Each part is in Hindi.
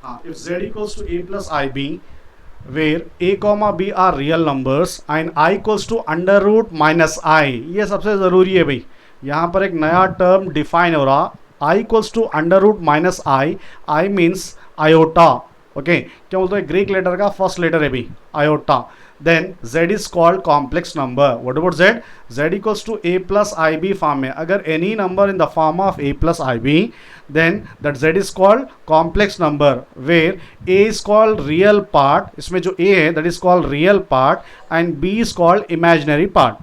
हाँ, if z equals to a plus ib where a comma b are real numbers and I equals to under root minus i, ये सबसे ज़रूरी है भाई, यहाँ पर एक नया टर्म डिफाइन हो रहा, i equals to under root minus I, I means iota, okay, क्या बोलते हैं, ग्रीक लेटर का फर्स्ट लेटर है भाई iota, then z is called complex number. What about z equals to a plus I B form में, अगर any number in the form of a plus I B, then that z is called complex number where a is called real part, इसमें जो a है that is called real part and b is called imaginary part.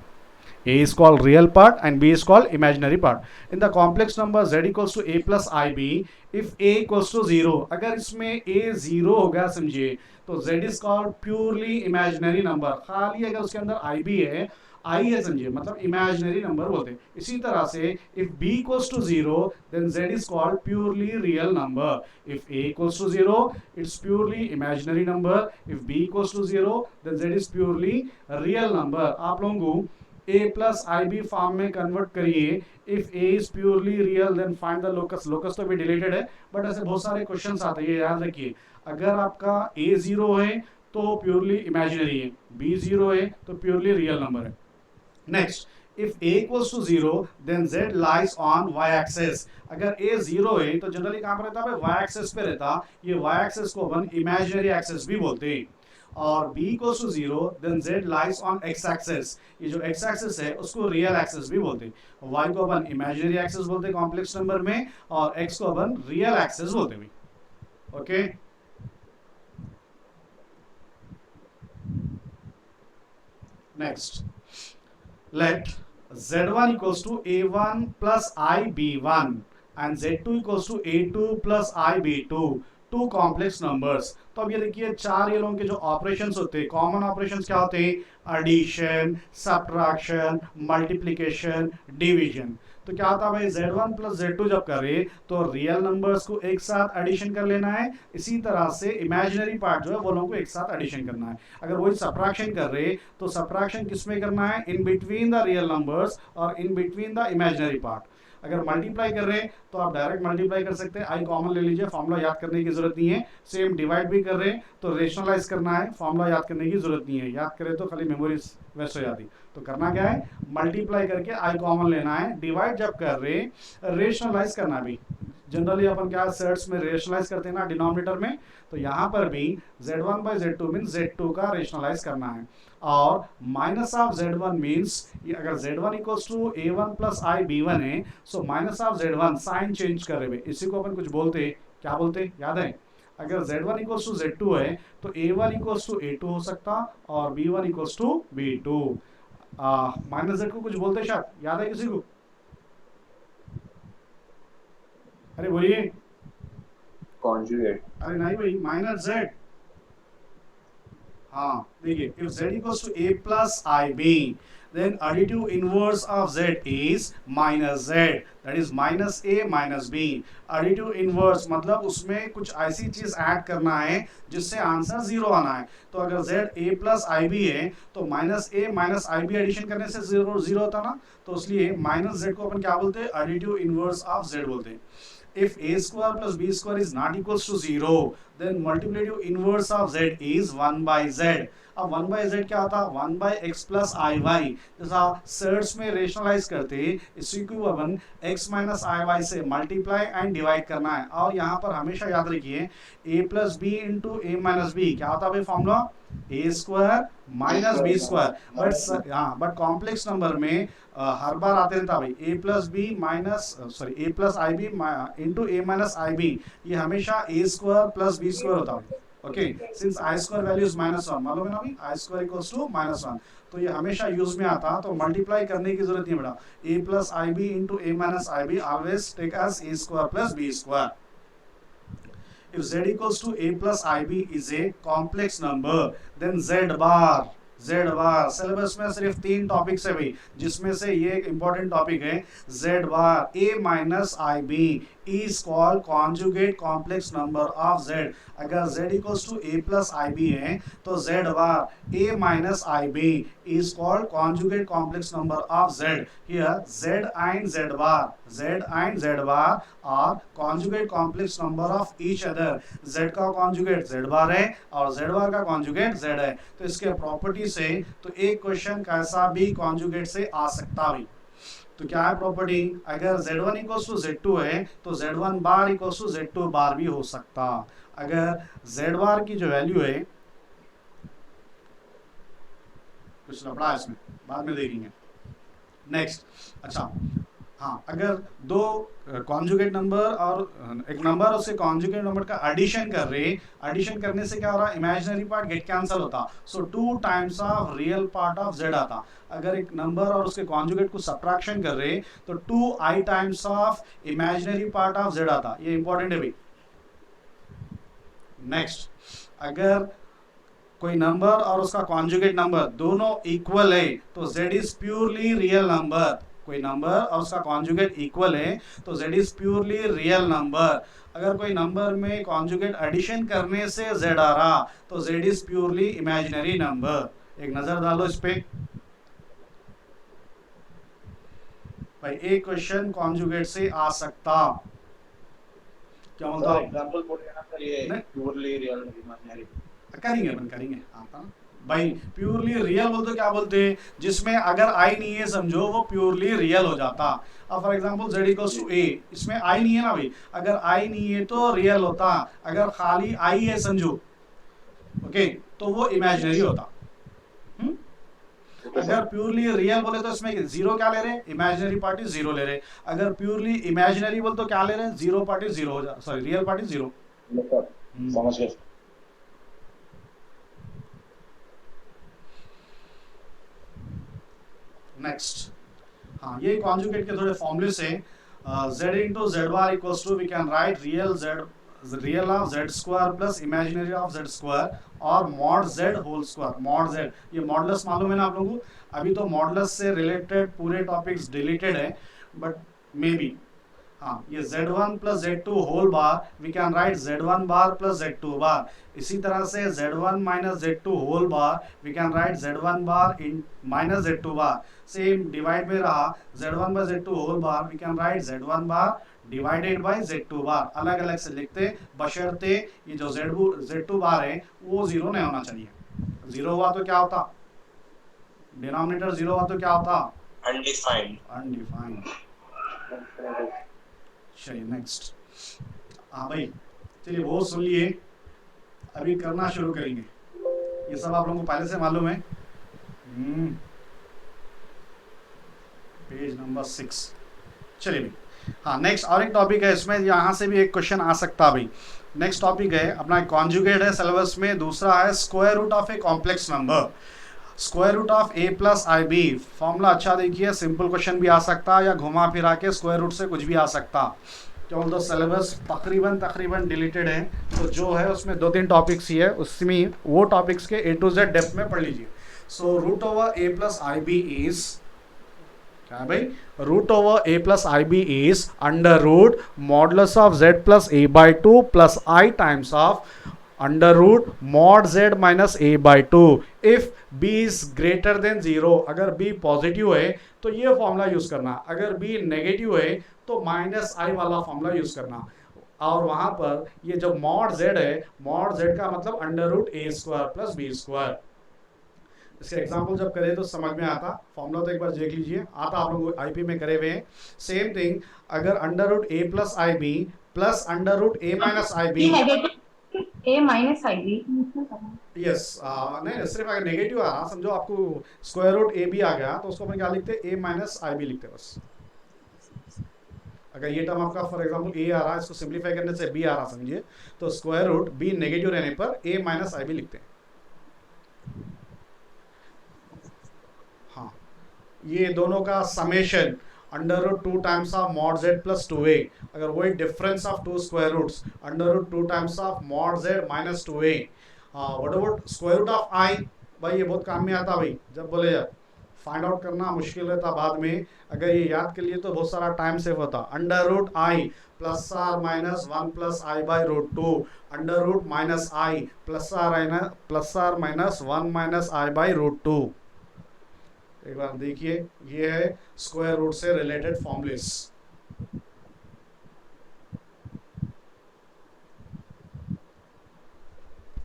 A is called real part and b is called imaginary part. In the complex number z equals to a plus ib, if a equals to 0, अगर इसमें a 0 हो गया समझिए तो z is called purely imaginary number. खाली अगर उसके अंदर ib है, आई है समझिए, मतलब इमेजिनरी नंबर बोलते हैं. इसी तरह से if b equals to 0 then z is called purely real number. If a equals to 0 it's purely imaginary number. If b equals to 0 then z is purely real number. आप लोगों को a plus I B form में कन्वर्ट करिए. If a is purely real then find the locus. Locus तो भी डिलीटेड है बट ऐसे बहुत सारे क्वेश्चंस आते हैं, ये याद रखिए. अगर आपका a 0 है तो प्योरली इमेजिनरी है, b 0 है तो प्योरली रियल नंबर है. Next, if a equals to 0, then z lies on y-axis. अगर a 0 है तो जनरली कहाँ पर रहता है, y-axis पे रहता. ये y-axis को अपन imaginary axis भी बोलते हैं. और b equals to 0, then z lies on x-axis. ये जो x-axis है उसको real axis भी बोलते हैं. y को अपन imaginary axis बोलते हैं कॉम्प्लेक्स नंबर में, और x को अपन real axis बोलते हैं. Okay, next, let z1 equals to a1 plus ib1 and z2 equals to a2 plus ib2, two complex numbers. तो अब ये देखिए चार ये लोगों के जो ऑपरेशंस होते हैं, कॉमन ऑपरेशंस क्या होते हैं, एडिशन, सब्ट्रैक्शन, मल्टीप्लिकेशन, डिवीजन. तो क्या होता है भाई, z1 प्लस z2 जब करें तो रियल नंबर्स को एक साथ एडिशन कर लेना है. इसी तरह से इमेजिनरी पार्ट जो है वो लोगों को एक साथ एडिशन करना है. अगर वही सब्ट्रैक्शन कर रहे तो सब्ट्रैक्शन किसमें करना है, in between the real numbers और in between the imaginary part. अगर मल्टीप्लाई कर रहे हैं तो आप डायरेक्ट मल्टीप्लाई कर सकते हैं, आई कॉमन ले लीजिए, फॉर्मूला याद करने की जरूरत नहीं है. सेम डिवाइड भी कर रहे हैं तो रेशनलाइज करना है, फॉर्मूला याद करने की जरूरत नहीं है. याद करें तो खाली मेमोरी वैसे याद ही. तो करना क्या है, मल्टीप्लाई करके आई कॉमन लेना है. डिवाइड जब कर रहे रेशनलाइज करना भी. जनरली अपन क्या सेट्स में रेशनलाइज करते हैं ना डिनोमिनेटर में, तो यहाँ पर भी z1 by z2 means z2 का रेशनलाइज करना है. और माइनस ऑफ z1 मीन्स अगर z1 equals to a1 plus I b1 है, so minus of z1 sign change कर रहे हैं, इसी को अपन कुछ बोलते हैं, क्या बोलते हैं याद है. अगर z1 इक्वल्स टू z2 है तो a1 इक्वल्स टू a2 हो सकता और b1 equals to b2. Minus z को कुछ बोलते हैं शायद, याद है किसी को, अरे बोलिए. कॉन्जुगेट. अरे नहीं भाई, माइनस z. हाँ देखिए, if z equals to a plus ib, then additive inverse of z is minus z, that is minus a minus b. additive inverse मतलब उसमें कुछ ऐसी चीज ऐड करना है जिससे आंसर 0 आना है. तो अगर z a plus ib है तो minus a minus ib addition करने से 0 होता ना, तो इसलिए माइनस z को अपन क्या बोलते हैं, additive inverse of z बोलते हैं. If a square plus b square is not equals to 0, then multiplicative inverse of z is 1 by z. अब 1 by z क्या होता है, 1 by x plus iy. जैसा सेट्स में रेशनलाइज करते इसी को अपन x माइनस iy से मल्टीप्लाई एंड डिवाइड करना है. और यहाँ पर हमेशा याद रखिए a plus B into A minus B क्या होता है formula, A square minus B square. But complex number में हर बार आते रहता भाई a plus B minus a plus I B into A minus I B, ये हमेशा a square plus B square होता है. Okay, since I square value is -1, मालूम है ना भाई, आई स्क्वायर इक्वल्स टू -1, तो ये हमेशा यूज में आता. तो मल्टीप्लाई करने की जरूरत नहीं बेटा, a plus I B into A minus I B always take as a square plus b square. If z equals to a plus ib is a complex number, then z bar syllabus में सिर्फ 3 टॉपिक्स है भाई, जिसमें से ये एक इंपॉर्टेंट टॉपिक है z bar. a minus I B is called conjugate complex number of z। अगर z equals to a plus I B है तो z bar a minus I B is called conjugate complex number of z। Here z and z bar are conjugate complex number of each other. z का कॉन्जुगेट z बार है और z बार का कॉन्जुगेट z है। तो इसके प्रॉपर्टी से तो एक क्वेश्चन कैसा भी कॉन्जुगेट से आ सकता भी। तो क्या है प्रॉपर्टी, अगर z1 इक्वल्स टू z2 है तो z1 bar equals to z2 बार भी हो सकता। अगर z बार की जो वैल्यू है, कुछ लफड़ा है इसमें, बाद में देखेंगे। नेक्स्ट, अच्छा हाँ, अगर दो कॉन्जुगेट नंबर और एक नंबर और उसके कॉन्जुगेट नंबर का एडिशन कर रहे, एडिशन करने से क्या हो रहा है, इमेजिनरी पार्ट गेट कैंसिल होता, सो 2 times of real part of z आता। अगर एक नंबर और उसके कॉन्जुगेट को सब्ट्रैक्शन कर रहे तो 2i times of imaginary part of z आता। ये इंपॉर्टेंट है भाई। नेक्स्ट, अगर कोई नंबर और उसका कॉन्जुगेट नंबर दोनों इक्वल है तो z is purely real number. कोई नंबर और उसका कॉन्जुगेट इक्वल है तो z is purely real number. अगर कोई नंबर में कॉन्जुगेट एडिशन करने से z आ रहा तो z is purely imaginary number. एक नजर डालो इस पे भाई, एक क्वेश्चन कॉन्जुगेट से आ सकता। क्या बोलता हूँ, एग्जांपल बोलिए ना सर, ये प्योरली रियल इमेजिनरी करेंगे आता भाई। प्योरली रियल बोलते क्या बोलते हैं, जिसमें अगर आई नहीं है समझो वो प्योरली रियल हो जाता। अब for example z equals to a, इसमें आई नहीं है ना भाई, अगर आई नहीं है तो रियल होता। अगर खाली आई है समझो, ओके, तो वो इमेजिनरी होता। अगर प्योरली रियल बोले तो इसमें जीरो क्या ले रहे, इमेजिनरी पार्टी जीरो ले रहे। अगर प्योरली इमेजिनरी बोले तो क्या ले रहे, जीरो पार्टी जीरो हो जा, सॉरी रियल पार्टी जीरो। समझ गए। नेक्स्ट, हाँ, ये कॉन्जुगेट के थोड़े फॉर्मूले से z into z bar equals to we can write real of z square plus imaginary of z square और mod z whole square. Mod z, ये मॉडुलस मालूम है ना आप लोगों को। अभी तो मॉडुलस से रिलेटेड पूरे टॉपिक्स डिलीटेड है, बट मे बी हाँ, ये z1 plus z2 whole bar we can write z1 bar plus z2 bar. इसी तरह से z1 minus z2 whole bar we can write z1 bar in minus z2 bar. Same divide में रहा z1 by z2 whole bar we can write z1 bar divided by z2 bar. अलग अलग से लिखते बशर्ते ये जो z2 बार है वो जीरो नहीं होना चाहिए। जीरो हुआ तो क्या होता, डिनोमिनेटर जीरो हुआ तो क्या होता, अनडिफाइंड। चलिए नेक्स्ट, हाँ भाई, चलिए वो सुन लिए, अभी करना शुरू करेंगे। ये सब आप लोगों को पहले से मालूम है। Page number 6। चलिए भाई, हाँ, नेक्स्ट और एक टॉपिक है, इसमें यहाँ से भी एक क्वेश्चन आ सकता है भाई। नेक्स्ट टॉपिक है अपना कॉन्जुगेट है सिलेबस में, दूसरा है square root of a complex number. Square root of a plus I B, formula अच्छा देखिए, सिंपल क्वेश्चन भी आ सकता है या घुमा फिरा के स्क्वायर रूट से कुछ भी आ सकता। तो सिलेबस तकरीबन डिलीटेड है, तो जो है उसमें 2-3 टॉपिक्स ही है, उसमें वो टॉपिक्स के A to Z डेप्थ में पढ़ लीजिए। So root over a plus I B is क्या है भाई, root over a plus I B is under root modulus of z plus a by 2 plus i times of under root mod z minus a by 2 if b is greater than 0। अगर b पॉजिटिव है तो ये फॉर्मूला यूज करना, अगर b नेगेटिव है तो माइनस i वाला फॉर्मूला यूज करना। और वहां पर ये जो मॉड z है, मॉड z का मतलब under root a square plus b square. इसके एग्जाम्पल जब करें तो समझ में आता, फॉर्मूला तो एक बार देख लीजिए, आता आप लोग आईपी में करे हुए हैं। सेम थिंग, अगर under root a plus I B plus under root a minus I B, a minus I B, yes, नहीं सिर्फ अगर नेगेटिव आ रहा, समझो आपको स्क्वायर रूट ए बी आ गया तो उसको अपन क्या लिखते, a माइनस आई बी लिखते बस। अगर ये टर्म आपका फॉर एग्जांपल a आ रहा है, इसको सिंपलीफाई करने से b आ रहा समझिए, तो स्क्वायर रूट b नेगेटिव रहने पर a माइनस आई बी लिखते हैं। हाँ, ये दोनों का summation under root 2 times of mod z plus 2a, अगर वही difference of 2 square roots under root 2 times of mod z minus 2a। What about square root of i, भाई ये बहुत काम में आता भाई, जब बोले जब फाइंड आउट करना मुश्किल रहता बाद में, अगर ये याद कर लिए तो बहुत सारा टाइम सेव होता। Under root I plus or minus 1 + i/√2, under root minus I plus or minus 1 - i/√2। एक बार देखिए, ये है स्क्वायर रूट से रिलेटेड फॉर्मूलेस।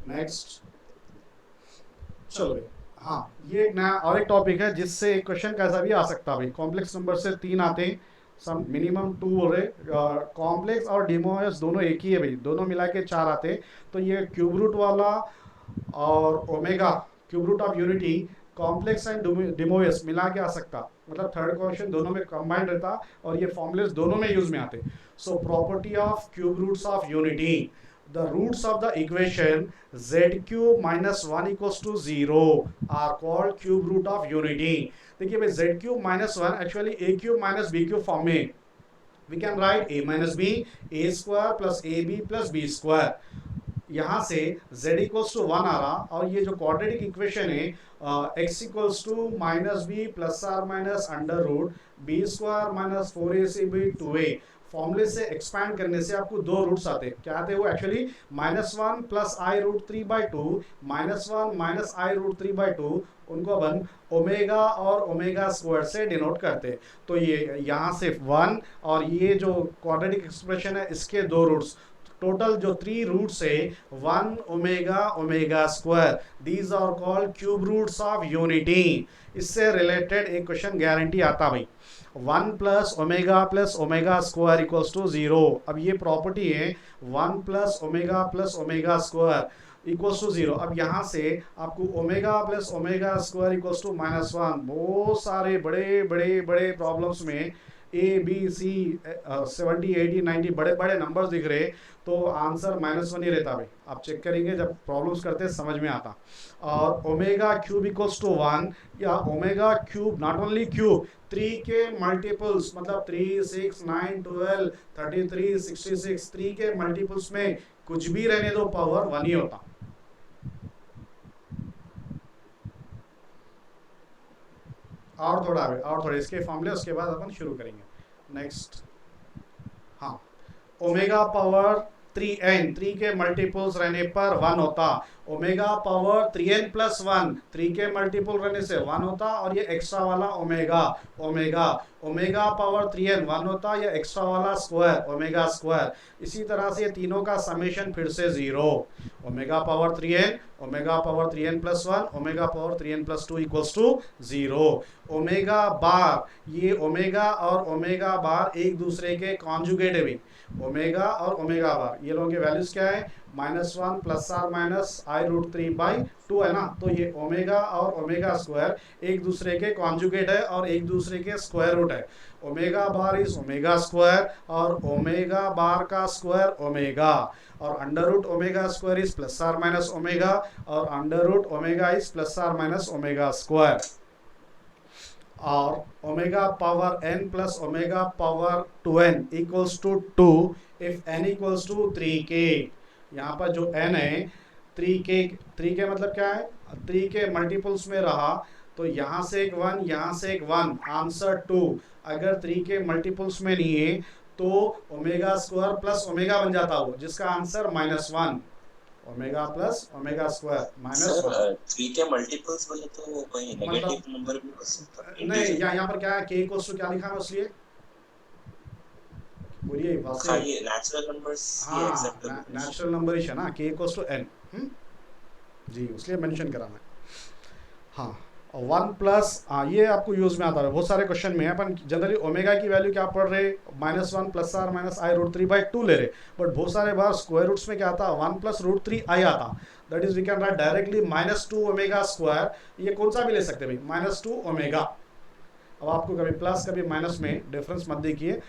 नेक्स्ट, चलो भाई, हाँ ये एक नया और एक टॉपिक है जिससे एक क्वेश्चन कैसा भी आ सकता है भाई। कॉम्प्लेक्स नंबर से 3 आते हैं, सम मिनिमम 2 हो रहे, कॉम्प्लेक्स और डिमोएस दोनों एक ही है भाई, दोनों मिला के 4 आते हैं। तो ये क्यूब रूट वाला और omega cube root of unity, complex and De Moivre's मिला के आ सकता, मतलब थर्ड क्वेश्चन दोनों में कंबाइंड रहता और ये फॉर्मूलेस दोनों में यूज में आते। So property of cube roots of unity, the roots of the equation z cube minus 1 equals to 0 are called cube root of unity। देखिए भाई, z cube minus 1 actually a cube minus b cube form में, we can write a minus b a square plus ab plus b square। यहाँ से z equals to 1 आ रहा, और ये जो क्वाड्रेटिक इक्वेशन है x equals to minus B plus or minus under root B square minus 4ac 2a, फॉर्मूले से एक्सपैंड करने से आपको दो रूट्स आते हैं। क्या आते हैं वो एक्चुअली -1 + i√3/2 -1 - i√3/2, उनको अपन ओमेगा और ओमेगा स्क्वायर से डिनोट करते हैं। तो ये यहाँ से 1 और ये जो क्वाड्रेटिक एक्सप्रेशन है इसके दो रूट्स, टोटल जो 3 रूट्स है 1 omega omega square, these are called cube roots of unity. इससे रिलेटेड एक क्वेश्चन गारंटी आता भाई, 1 + ओमेगा स्क्वायर इक्वल्स टू 0। अब ये प्रॉपर्टी है 1 + ओमेगा स्क्वायर इक्वल्स टू 0। अब यहाँ से आपको omega + omega square equals to -1, बहुत सारे बड़े बड़े बड़े प्रॉब्लम्स में ABC 70 80 90 बड़े बड़े नंबर्स दिख रहे, तो आंसर -1 ही रहता भाई। आप चेक करेंगे जब प्रॉब्लम्स करते समझ में आता। और ओमेगा क्यूब इक्वल्स टू 1 या omega cube, not only cube, 3 के मल्टीपल्स, मतलब 3 6 9 12 33 66, 3 के मल्टीपल्स में कुछ भी रहने दो, पावर 1 ही होता। और थोड़ा इसके फॉर्मूले उसके बाद अपन शुरू करेंगे। नेक्स्ट, हाँ, ओमेगा पावर 3n, 3 के मल्टीपल्स रहने पर 1 होता। ओमेगा पावर 3n + 1, 3 के मल्टीपल रहने से 1 होता, और ये एक्स्ट्रा वाला ओमेगा पावर 3n 1 होता, या एक्स्ट्रा वाला स्क्वायर ओमेगा स्क्वायर। इसी तरह से ये तीनों का समेशन फिर से 0, omega power 3n omega power 3n + 1 omega power 3n + 2 equals to 0। Omega bar, ये ओमेगा और ओमेगा बार एक दूसरे के कॉन्जुगेट है भी, ओमेगा और ओमेगा बार, ये लोगों के वैल्यूज क्या है, -1 + आर माइनस i√3/2 है ना। तो ये ओमेगा और ओमेगा स्क्वायर एक दूसरे के कॉन्जुगेट है और एक दूसरे के स्क्वायर रूट है। Omega bar is omega square, और ओमेगा बार का स्क्वायर ओमेगा, और under root omega square is +r - omega, और under root omega is +r - omega square. और omega power n + omega power 2n equals to 2 if n equals to 3k। यहाँ पर जो n है 3k मतलब क्या है, 3 के मल्टीपल्स में रहा, तो यहाँ से एक 1 यहाँ से एक 1, आंसर 2। अगर 3 के मल्टीपल्स में नहीं है तो ओमेगा स्क्वायर प्लस ओमेगा बन जाता हो, जिसका answer -1, omega plus omega square -1। 3 के मल्टीपल्स बोले तो कोई नेगेटिव नंबर भी हो सकता है। नहीं, यहाँ पर क्या है, k इक्वल्स टू क्या लिखा है इसलिए बोलिए हाँ, ये नेचुरल नंबर्स, ये एक्सेप्टेबल नेचुरल नंबर ही है ना, k इक्वल्स टू n जी, इसलिए मेंशन करा मैं। हाँ, 1 प्लस, ये आपको यूज में आता है बहुत सारे क्वेश्चन में। अपन जनरली ओमेगा की वैल्यू क्या पढ़ रहे, -1 + r - i√3/2 ले रहे, बट बहुत सारे बार स्क्वायर रूट्स में क्या आता, 1 + √3i आता। That is we can write directly -2 omega square, ये कौन सा भी ले सकते हैं भाई, -2 ओमेगा। अब आपको कभी प्लस कभी माइनस में डिफरेंस मत देखिए,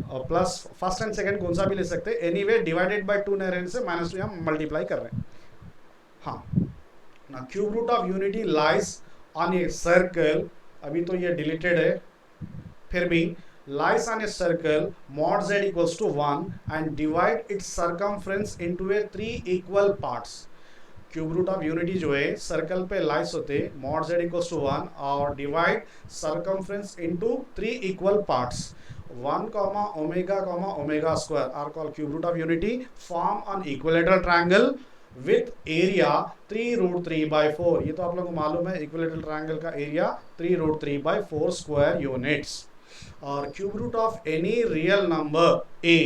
और प्लस फर्स्ट एंड सेकंड कौन सा भी ले सकते हैं, एनीवे डिवाइडेड बाय 2 नहीं रहने से -2 हम मल्टीप्लाई कर रहे हैं। हाँ ना, cube root of unity lies on a circle, अभी तो ये डिलीटेड है, फिर भी lies on a circle mod z equals to 1 and divide its circumference into a 3 equal parts। Cube root of unity जो है सर्कल पे लाइस होते मॉड z इक्वल्स टू 1 और divide circumference into 3 equal parts 1 comma omega square are called cube root of unity form on equilateral triangle with area 3√3/4। ये तो आप लोगों को मालूम है इक्विलेटरल ट्रायंगल का एरिया 3√3/4 स्क्वायर यूनिट्स। और cube root of any real number a,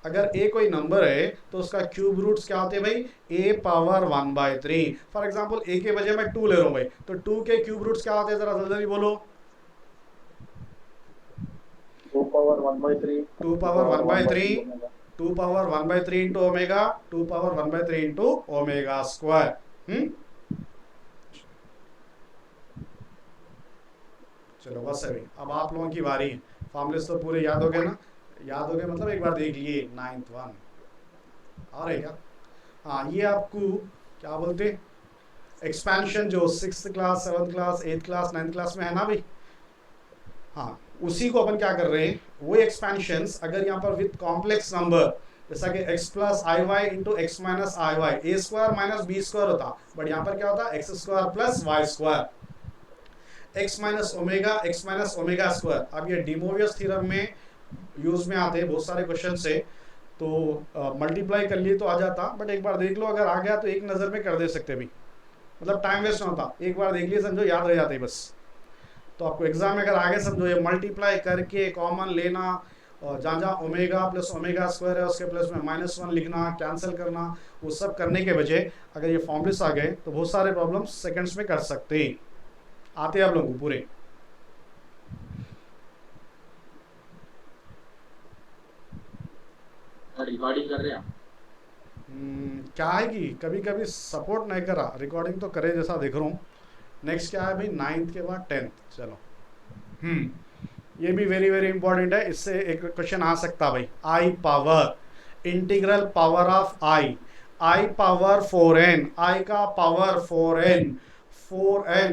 अगर a कोई नंबर है तो उसका क्यूब रूट्स क्या होते हैं भाई, a power 1/3। For example a के बजाय मैं 2 ले रहा हूं भाई, तो 2 के क्यूब रूट्स क्या होते हैं, जरा जल्दी बोलो। 2 power 1/3 2 power 1/3 2 power 1/3 into omega 2 power 1/3 into omega square. चलो बस है भाई, अब आप लोगों की बारी है। फॉर्मूलेस तो पूरे याद हो गए ना, याद हो गए मतलब एक बार देख लिए 9th 1 आ रहे क्या। हाँ ये आपको क्या बोलते एक्सपेंशन जो 6th class 7th class 8th class 9th class में है ना भाई, हाँ उसी को अपन क्या कर रहे हैं, वो एक्सपेंशंस अगर यहाँ पर विद कॉम्प्लेक्स नंबर जैसा कि x plus I Y into X minus I Y A square minus B square होता, बट यहाँ पर क्या होता है X square plus Y square X minus omega square. अब ये डिमोवियस थ्योरम में यूज में आते हैं बहुत सारे क्वेश्चन से, तो मल्टीप्लाई कर लिए तो आ जाता, बट एक बार देख लो अगर आ गया तो एक नज़र में कर दे सकते भी, मतलब टाइम वेस्ट ना होता, एक बार देख लिए समझो याद रह जाते बस। तो आपको एग्जाम में अगर आगे समझो ये मल्टीप्लाई करके कॉमन लेना और जहाँ जहाँ ओमेगा प्लस ओमेगा स्क्वायर है उसके प्लस में -1 लिखना, कैंसिल करना, वो सब करने के बजाय अगर ये फॉर्मूलेस आ गए तो बहुत सारे प्रॉब्लम्स सेकंड्स में कर सकते हैं। आते हैं आप लोगों को पूरे। रिकॉर्डिंग कर रहे हैं क्या है कि कभी कभी सपोर्ट नहीं करा, रिकॉर्डिंग तो करे जैसा देख रहा हूँ। नेक्स्ट क्या है भाई 9th के बाद 10th। चलो ये भी वेरी वेरी इंपॉर्टेंट है, इससे एक क्वेश्चन आ सकता है भाई। I power integral power of i power 4n, i का पावर 4n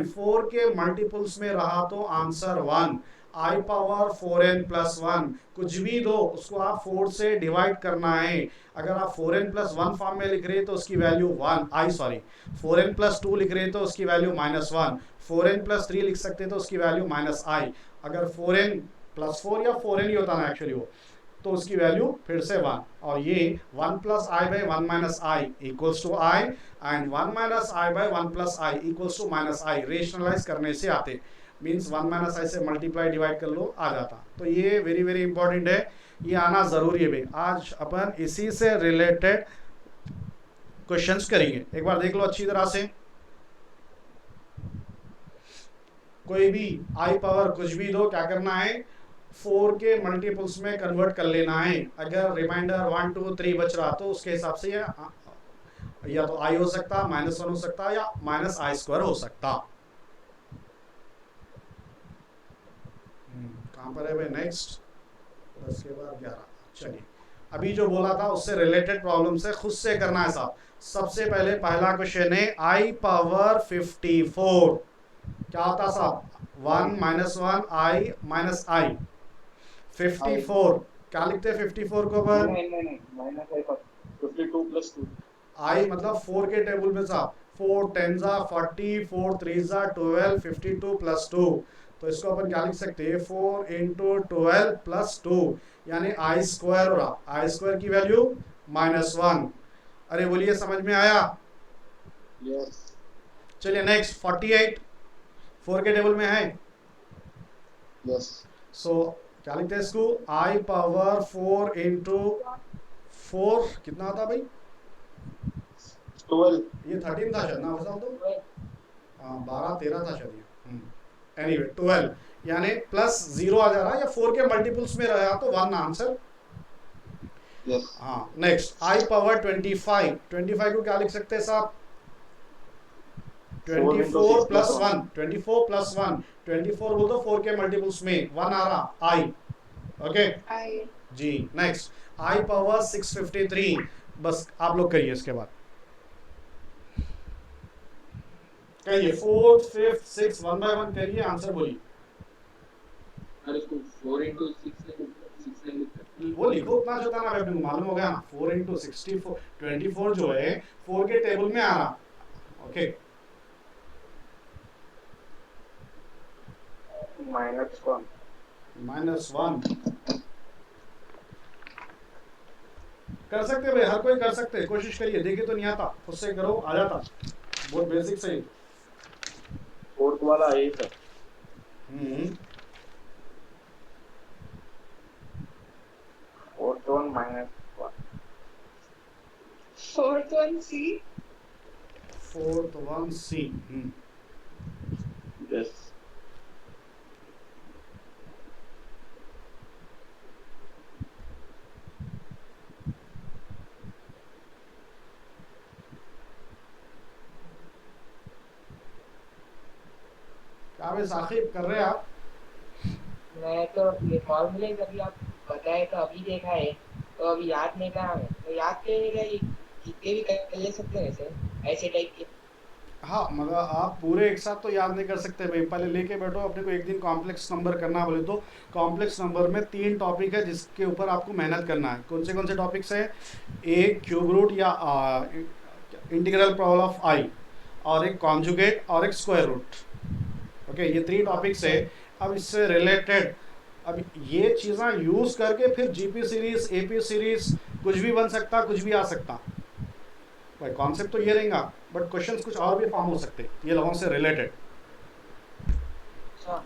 4 के मल्टीपल्स में रहा तो आंसर 1। आई पावर 4n प्लस 1 कुछ भी दो उसको आप 4 से डिवाइड करना है। अगर आप 4n प्लस 1 फॉर्म में लिख रहे तो उसकी वैल्यू 4n प्लस 2 लिख रहे तो उसकी वैल्यू -1, 4n प्लस 3 लिख सकते तो उसकी वैल्यू -i। अगर 4n प्लस 4 या 4n ही होता ना एक्चुअली वो, तो उसकी वैल्यू फिर से 1। और ये 1 plus i by 1 minus i equals to i and 1 minus i by 1 plus i equals to -i। Rationalise करने से आते मीन्स 1 माइनस आई से मल्टीप्लाई डिवाइड कर लो आ जाता। तो ये वेरी वेरी इंपॉर्टेंट है, ये आना ज़रूरी है भाई। आज अपन इसी से रिलेटेड क्वेश्चंस करेंगे, एक बार देख लो अच्छी तरह से। कोई भी आई पावर कुछ भी दो, क्या करना है 4 के मल्टीपल्स में कन्वर्ट कर लेना है। अगर रिमाइंडर 1 2 3 बच रहा तो उसके हिसाब से या तो आई हो सकता, -1 हो सकता या -i² हो सकता। कहाँ पर है भाई नेक्स्ट 10 के बाद 11। चलिए अभी जो बोला था उससे रिलेटेड प्रॉब्लम से खुद से करना है साहब। सबसे पहले पहला क्वेश्चन है आई पावर 54 क्या होता साहब 1 -1 आई माइनस आई 54 क्या लिखते हैं 54 को अपन -52 प्लस 2 आई मतलब 4 के टेबल में साहब 4 10 40 4 3 12 52 प्लस 2, तो इसको अपन क्या लिख सकते हैं 4 इंटू 12 प्लस 2 यानी आई स्क्वायर हो रहा, आई स्क्वायर की वैल्यू -1। अरे बोलिए समझ में आया। यस चलिए नेक्स्ट 48 4 के टेबल में है। यस सो क्या लिखते हैं इसको आई पावर 4 इंटू 4 कितना आता भाई 12 ये 13 था शायद ना बताओ तो 12 13 था शायद ये एनीवे 12 यानी प्लस 0 आ जा रहा है या 4 के मल्टीपल्स में रहा तो 1 आंसर। यस हाँ नेक्स्ट आई पावर 25 को क्या लिख सकते हैं साहब 24 प्लस 1 24 प्लस 1 24 बोल दो 4 के मल्टीपल्स में 1 आ रहा आई। ओके जी नेक्स्ट आई पावर 653 बस आप लोग करिए इसके बाद कहिए 4th 5th 6th 1 by 1 करिए आंसर बोलिए। अरे इसको 4 into 6 है वो लिखो उतना जो था ना अपने को मालूम हो गया ना 4 into 64 24 जो है 4 के टेबल में आ रहा ओके -1 -1 कर सकते हैं भाई, हर कोई कर सकते हैं, कोशिश करिए, देखिए तो नहीं आता खुद से करो, आ जाता, बहुत बेसिक से ही। फोर्थ वाला A sir. Hmm fourth one -1 Fourth one C. Fourth one C. Yes क्या भाई साकिब कर रहे हैं आप? मैं तो ये फॉर्मूले कभी आप बताए तो अभी देखा है, तो अभी याद नहीं कहा है, तो याद करेगा ये जितने भी कर ले सकते हैं ऐसे ऐसे टाइप के। हाँ मतलब आप पूरे एक साथ तो याद नहीं कर सकते भाई, पहले लेके बैठो अपने को, एक दिन कॉम्प्लेक्स नंबर करना बोले तो कॉम्प्लेक्स नंबर में 3 टॉपिक है जिसके ऊपर आपको मेहनत करना है। कौन से टॉपिक्स है? एक क्यूब रूट या इंटीग्रल प्रॉब्लम ऑफ आई, और एक कॉन्जुगेट, और एक स्क्वायर रूट। ओके ये 3 टॉपिक्स है। अब इससे रिलेटेड अब ये चीज़ें यूज़ करके फिर जीपी सीरीज, एपी सीरीज कुछ भी बन सकता, कुछ भी आ सकता भाई। कॉन्सेप्ट तो ये रहेगा, बट क्वेश्चंस कुछ और भी फॉर्म हो सकते ये लोगों से रिलेटेड। अच्छा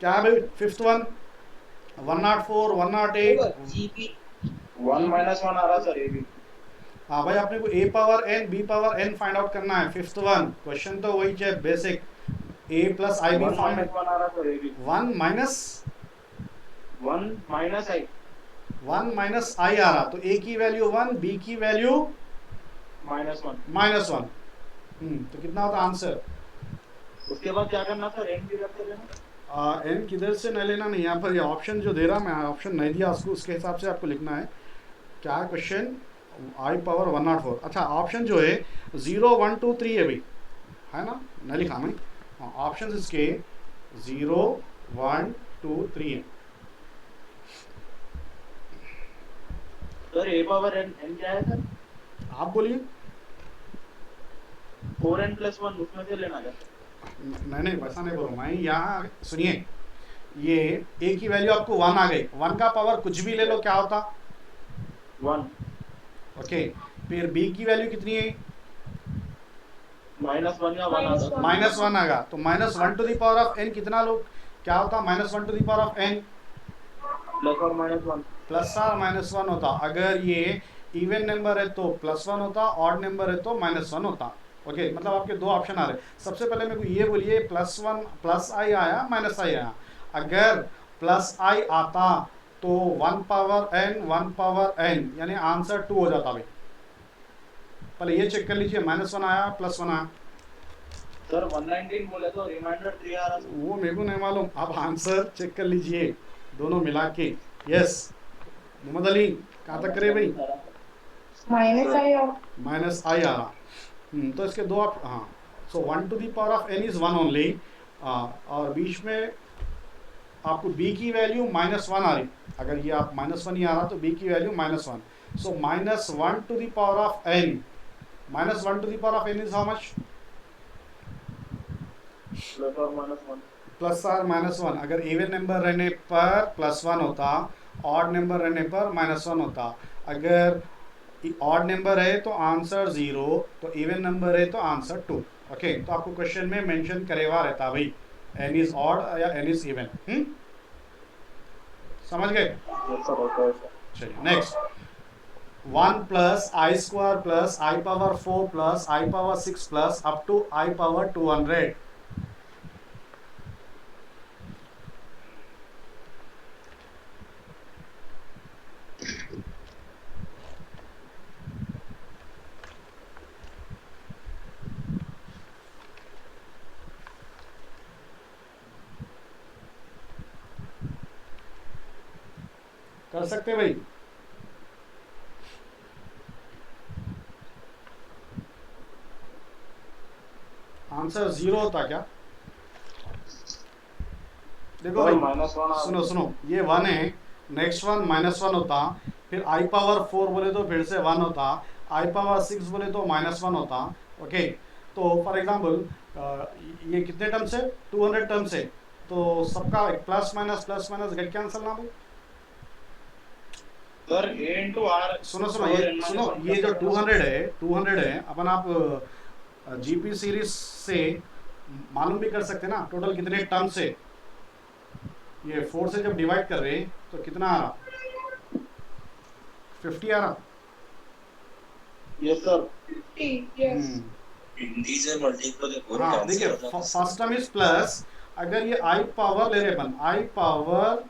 क्या है भाई? Fifth one 104, 108। जीपी 1 -1 आ रहा सर ए भी। हाँ भाई आपने को a power n b power n find out करना है। फिफ्थ वन क्वेश्चन तो वही है basic, a plus I b 1 find. -1 आ रहा सर ए भी। 1 माइनस 1 -i 1 माइनस आई आ रहा, तो a की वैल्यू 1, b की वैल्यू -1। -1। तो कितना होता आंसर? उसके बाद क्या करना सर? एन की रख लेना। n किधर से न लेना, नहीं यहाँ पर ये ऑप्शन जो दे रहा, मैं ऑप्शन नहीं दिया उसको, उसके हिसाब से आपको लिखना है। क्या है क्वेश्चन? आई पावर 104। अच्छा ऑप्शन जो है 0 1 2 3 है भाई, है ना? नहीं लिखा मैं। हाँ ऑप्शन इसके 0 1 2 3 है। सर ए पावर n क्या है सर? आप बोलिए। 4n + 1 उसमें से लेना क्या? नहीं वैसा नहीं बोल रहा मैं, यहाँ सुनिए, ये a की वैल्यू आपको 1 आ गई, 1 का पावर कुछ भी ले लो क्या होता? 1 ओके फिर b की वैल्यू कितनी है? -1 या 1 आता। -1 आएगा, तो -1 to the power of n कितना लो, क्या होता? -1 to the power of n plus और -1। प्लस और -1 होता। अगर ये इवन नंबर है तो +1 होता, ऑड नंबर है तो -1 होता। ओके मतलब आपके दो ऑप्शन आ रहे। सबसे पहले मेरे को ये बोलिए +1 प्लस आई आया माइनस आई आया। अगर प्लस आई आता तो 1 पावर n 1 पावर n यानी आंसर 2 हो जाता भाई। पहले ये चेक कर लीजिए, -1 आया +1 आया। सर 119 बोले तो रिमाइंडर 3 आ रहा सर। वो मेरे को नहीं मालूम, आप आंसर चेक कर लीजिए दोनों मिला के। यस मोहम्मद अली कहाँ तक करे भाई? -i और माइनस आई आ रहा। तो इसके दो आप, हाँ so 1 to the power of n is 1 only, और बीच में आपको b की वैल्यू -1 आ रही। अगर ये आप -1 ही आ रहा तो b की value -1, so -1 to the power of n, -1 to the power of n is how much? Plus और -1। प्लस और -1। अगर इवन नंबर रहने पर +1 होता, ऑड नंबर रहने पर -1 होता। अगर ऑड नंबर है तो आंसर 0, तो इवन नंबर है तो आंसर 2। ओके तो आपको क्वेश्चन में मेंशन करेगा रहता भाई n इज ऑड या n इज इवन। समझ गए? Yes sir okay sir. चलिए next 1 plus i square plus i power 4 plus i power 6 plus up to i power 200। कर सकते भाई? आंसर 0 होता क्या? देखो भाई -1 सुनो सुनो, ये 1 है, नेक्स्ट वन -1 होता, फिर आई पावर 4 बोले तो फिर से 1 होता, आई पावर 6 बोले तो -1 होता। ओके, तो फॉर एग्जांपल ये कितने टर्म्स है, 200 टर्म्स है, तो सबका प्लस माइनस गेट कैंसिल ना भाई। सर a into r सुनो ये जो 200 है अपन आप जीपी सीरीज से मालूम भी कर सकते हैं ना टोटल कितने टर्म्स है। ये 4 से जब डिवाइड कर रहे हैं तो कितना आ रहा, 50 आ रहा। Yes sir 50, yes. Integer multiple है पूरा हाँ कैंसिल देखिए, हो जाता है। फर्स्ट टर्म इज प्लस, अगर ये आई पावर ले रहे अपन, आई पावर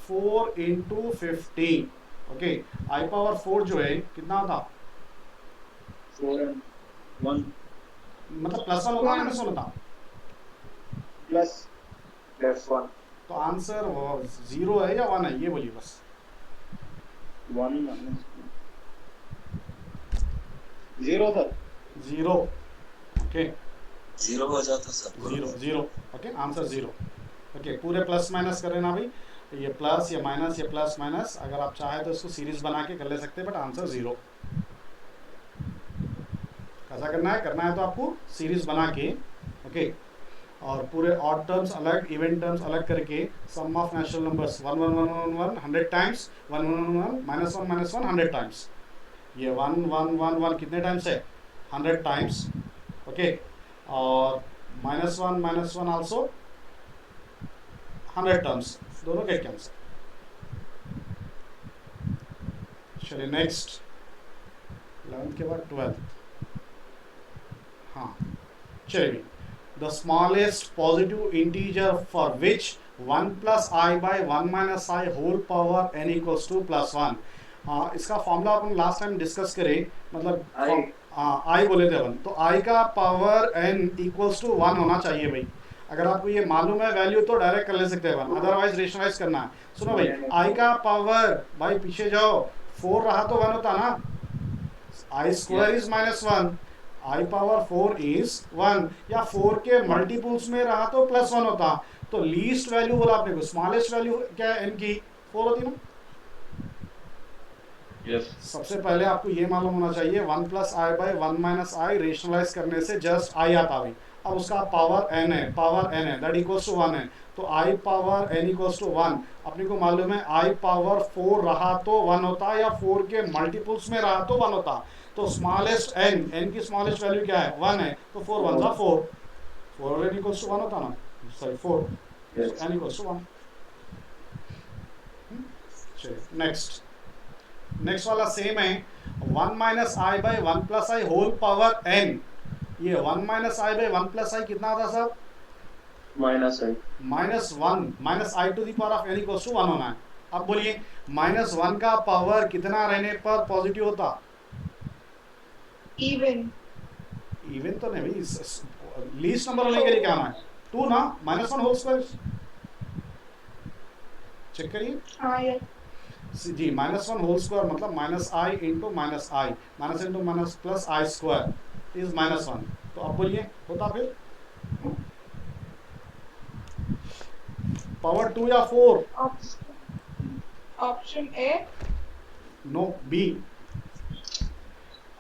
4 इंटू 50, ओके, आई पावर 4 जो है कितना होता, 4 and 1 मतलब +1 होता है माइनस 1 होता, plus 1 तो आंसर 0 है या 1 है ये बोलिए बस। 1 minus 0 सर 0, ओके, 0 हो जाता सब। 0 ओके, आंसर 0। ओके, पूरे प्लस माइनस कर लेना भाई, ये प्लस ये माइनस ये प्लस माइनस, अगर आप चाहे तो इसको सीरीज बना के कर ले सकते हैं, बट आंसर 0। कैसा करना है तो आपको सीरीज बना के, ओके, और पूरे ऑड टर्म्स अलग, इवन टर्म्स अलग करके, sum of natural numbers 1 1 1 1 1 100 times, 1 1 1 -1 -1 100 times, ये 1 1 1 1 कितने टाइम्स है, 100 टाइम्स, ओके, और -1 -1 आल्सो 100 टर्म्स, दोनों गेट कैंसिल। चलिए नेक्स्ट, 11th के बाद 12th। हाँ चलिए, the smallest positive integer for which 1 + i by 1 - i whole power n equals to +1। हाँ, इसका फॉर्मूला अपन लास्ट टाइम डिस्कस करें, मतलब I। आई बोले थे अपन, तो i का पावर n इक्वल्स टू 1 होना चाहिए भाई। अगर आपको ये मालूम है वैल्यू तो डायरेक्ट कर ले सकते हैं अपन, अदरवाइज रेशनलाइज करना है। सुनो भाई, i का पावर, भाई पीछे जाओ, 4 रहा तो 1 होता ना, i square is -1, i power 4 is 1, या 4 के मल्टीपल्स में रहा तो +1 होता। तो लीस्ट वैल्यू बोला आपने को, स्मॉलेस्ट वैल्यू क्या है n की, 4 होती ना। यस सबसे पहले आपको ये मालूम होना चाहिए 1 + i by 1 - i रेशनलाइज करने से जस्ट i आता भाई। अब उसका पावर n है, दैट इक्वल्स टू 1 है, तो i power n equals to 1। अपने को मालूम है i पावर 4 रहा तो 1 होता, या 4 के मल्टीपल्स में रहा तो 1 होता। तो स्मॉलेस्ट n की स्मॉलेस्ट वैल्यू क्या है, 1 है, तो 4 1 जा 4, 4 n इक्वल्स टू 1 होता ना, सॉरी 4, n इक्वल्स टू 1। चलिए नेक्स्ट वाला सेम है, 1 - i by 1 + i whole power n। ये 1 - i by 1 + i कितना आता साहब, -1 -i to the power of n equals to 1 होना है। अब बोलिए -1 का पावर कितना रहने पर पॉजिटिव होता, Even. इवन तो नहीं भाई, लीस्ट नंबर होने के लिए क्या आना है, 2 ना, -1 होल स्क्वायर, चेक करिए Yes. जी, -1 होल स्क्वायर मतलब -i into -i, minus into minus plus i square is -1। तो अब बोलिए होता फिर पावर 2 या 4, Option A. No B.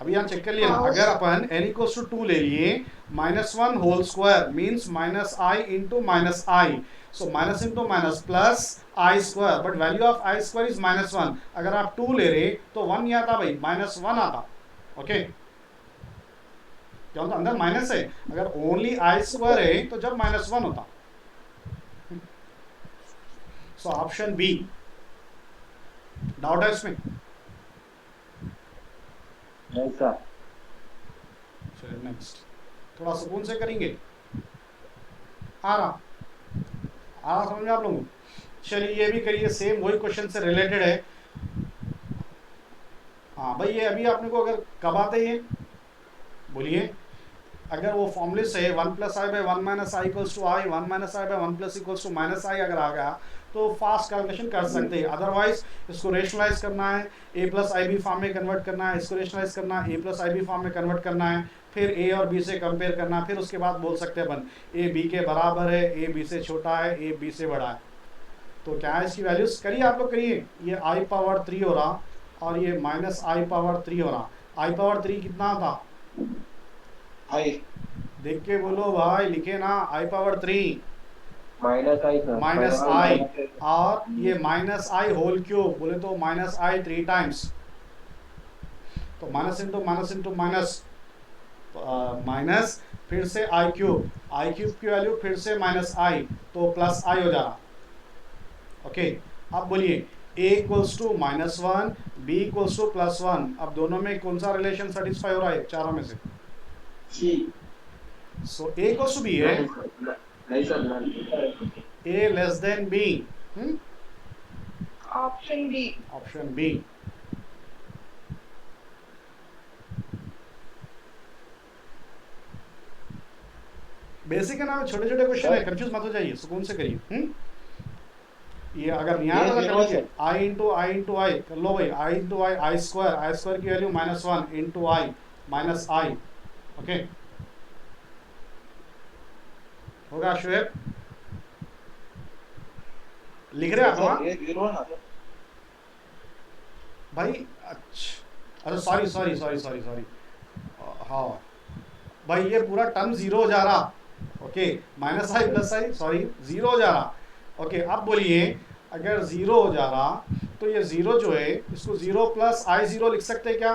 अभी यहाँ चेक कर लिया ना, अगर अपन n इक्वल्स टू 2 ले लिए, -1 whole square means -i into -i, so minus into minus plus i square, but value of i square is -1। अगर आप 2 ले रहे तो 1 नहीं आता भाई, -1 आता। ओके, क्या होता, अंदर माइनस है, अगर ओनली i स्क्वायर है तो जब -1 होता। सो ऑप्शन बी, डाउट है इसमें, ऐसा चलिए नेक्स्ट, थोड़ा सुकून से करेंगे, आ रहा समझ में आप लोगों को। चलिए ये भी करिए, सेम वही क्वेश्चन से रिलेटेड है। हाँ भाई, ये अभी आपने को अगर कब आते ही है बोलिए, अगर वो फॉर्मूले से 1 + i by 1 - i equals to i, 1 - i by 1 + equals to -i अगर आ गया तो फास्ट कैलकुलेशन कर सकते हैं। अदरवाइज इसको रेशनलाइज करना है, a + ib फॉर्म में कन्वर्ट करना है, इसको रेशनलाइज करना है, a + ib फॉर्म में कन्वर्ट करना है, फिर a और b से कंपेयर करना, फिर उसके बाद बोल सकते हैं अपन a b के बराबर है, a b से छोटा है, a b से बड़ा है। तो क्या है इसकी वैल्यूज, करिए आप लोग करिए, ये i पावर 3 हो रहा और ये -i पावर 3 हो रहा। आई पावर 3 कितना था? आई देख के बोलो भाई, लिखे ना, आई पावर 3 माइनस आई सर, माइनस आई, और ये माइनस आई होल क्यूब, बोले तो माइनस आई 3 टाइम्स, तो माइनस इंटू माइनस माइनस, फिर से आई क्यूब की वैल्यू फिर से माइनस आई, तो प्लस आई हो जा रहा। ओके, अब बोलिए a equals to -1, b equals to +1, अब दोनों में कौन सा रिलेशन सेटिस्फाई हो रहा है चारों में से? C so a equals to b है, नहीं sir a less than b, Option B. Option B. Basic है ना, छोटे छोटे क्वेश्चन है, कंफ्यूज मत हो जाइए, सुकून से करिए। ये अगर यहाँ ये वाला zero कर लीजिए, है। आई इंटू आई कर लो भाई, आई इंटू आई स्क्वायर की वैल्यू -1 इंटू आई माइनस आई। ओके, होगा शुएब? लिख रहे आप वहाँ ये जीरो है ना सर? भाई? अच्छा सॉरी, हाँ भाई, ये पूरा टर्म जीरो हो जा रहा। Okay, minus I plus I, sorry, zero हो जा रहा। ओके, अब बोलिए, अगर जीरो हो जा रहा तो ये जीरो जो है, इसको 0 प्लस आई जीरो लिख सकते हैं क्या?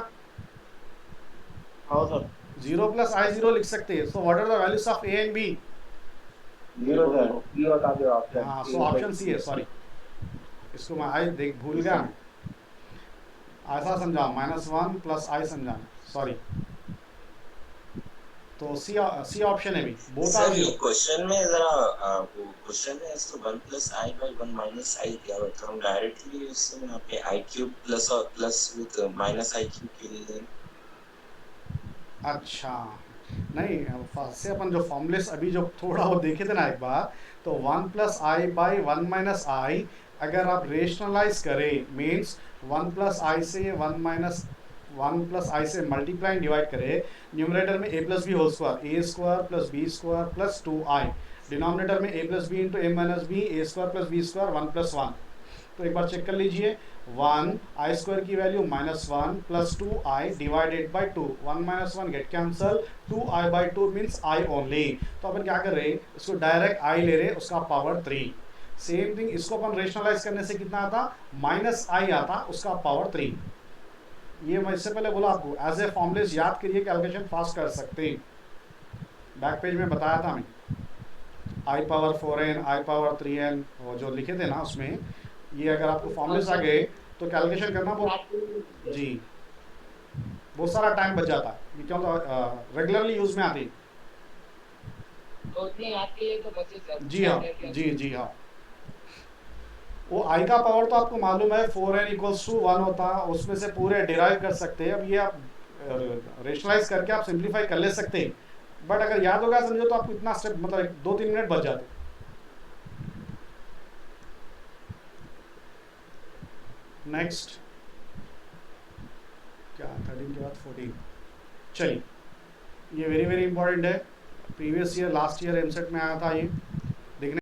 हाँ सर 0 प्लस आई जीरो लिख सकते हैं। So what are the values of a and b? Zero है। ये बता दो ऑप्शन। हाँ, सो ऑप्शन सी है। सॉरी, इसको मैं आई देख भूल गया, मैं ऐसा समझा, -1 प्लस आई समझा, सॉरी। तो सी ऑप्शन है भी, बोथ आर सर ये जीरो। क्वेश्चन में जरा वो क्वेश्चन में इसको 1 + i / 1 - i दिया हुआ था, हम डायरेक्टली उससे यहाँ पे i³ प्लस और प्लस विद -i³ के लिए। अच्छा, नहीं, फर्स्ट से अपन जो फॉर्मूलेस अभी जो थोड़ा वो देखे थे ना एक बार, तो 1 + i / 1 - i अगर आप रेशनलाइज करें, मीन्स 1 + i से 1 + i से मल्टीप्लाई डिवाइड करें, न्यूमरेटर में a + b whole square, a square plus b square plus 2i, denominator में a + b into a - b, a square plus b square 1 + 1। तो एक बार चेक कर लीजिए, 1 आई स्क्वायर की value -1 plus 2i divided by 2, 1 - 1 get cancel, 2i/2 means i only. तो अपन क्या कर रहे हैं, इसको डायरेक्ट i ले रहे हैं, उसका पावर 3। सेम थिंग इसको अपन रेशनलाइज करने से कितना आता, -i आता, उसका पावर 3। ये मैं इससे पहले बोला आपको, एज ए फॉर्मूलेस याद करिए, कैलकुलेशन फास्ट कर सकते हैं। बैक पेज में बताया था मैं, i power 4n, i power 3n, वो जो लिखे थे ना उसमें, ये अगर आपको फॉर्मूलेस आ गए तो कैलकुलेशन करना बहुत, जी, बहुत सारा टाइम बच जाता है। ये क्या होता, रेगुलरली यूज में आती। तो उतने याद के लिए तो बचे सर। जी हाँ, जी हाँ। वो i का पावर तो आपको मालूम है 4n = 1 होता है, उसमें से पूरे डिराइव कर सकते हैं। अब ये आप रेशनलाइज करके आप सिंप्लीफाई कर ले सकते हैं, बट अगर याद होगा समझो तो आपको इतना स्टेप, मतलब 2-3 मिनट बच जाते। नेक्स्ट क्या, 13 के बाद 14, चलिए, ये वेरी इंपॉर्टेंट है, previous year last year EAMCET में आया था ये।